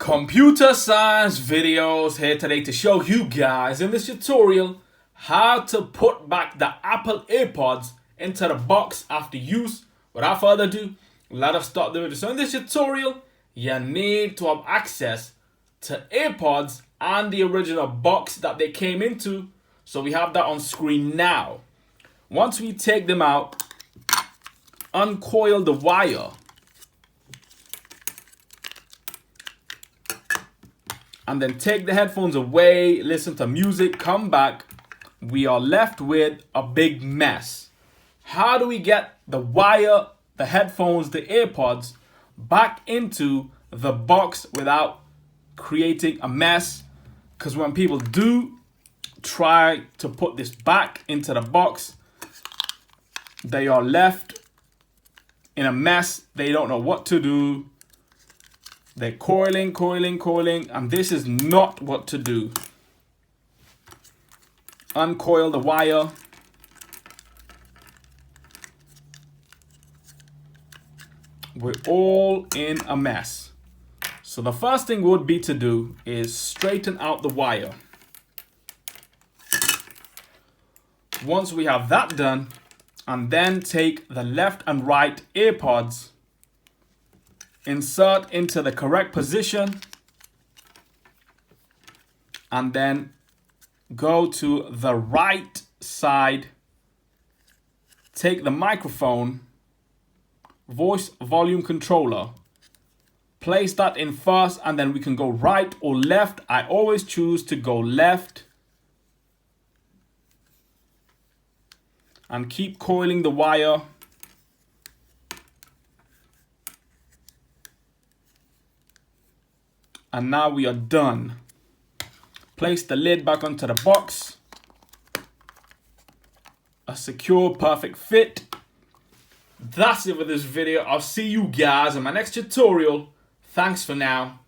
Computer science videos here today to show you guys in this tutorial how to put back the Apple EarPods into the box after use. Without further ado, let us start the video. So in this tutorial, you need to have access to EarPods and the original box that they came into. So we have that on screen now. Once we take them out, uncoil the wire. And then take the headphones away, listen to music, come back. We are left with a big mess. How do we get the wire, the headphones, the EarPods back into the box without creating a mess? Because when people do try to put this back into the box, they are left in a mess. They don't know what to do. They're coiling, and this is not what to do. Uncoil the wire. We're all in a mess. So the first thing would be to do is straighten out the wire. Once we have that done, and then take the left and right EarPods, insert into the correct position, and then go to the right side, take the microphone, voice volume controller, place that in first, and then we can go right or left. I always choose to go left, and keep coiling the wire. And now we are done. Place the lid back onto the box. A secure, perfect fit. That's it for this video. I'll see you guys in my next tutorial. Thanks for now.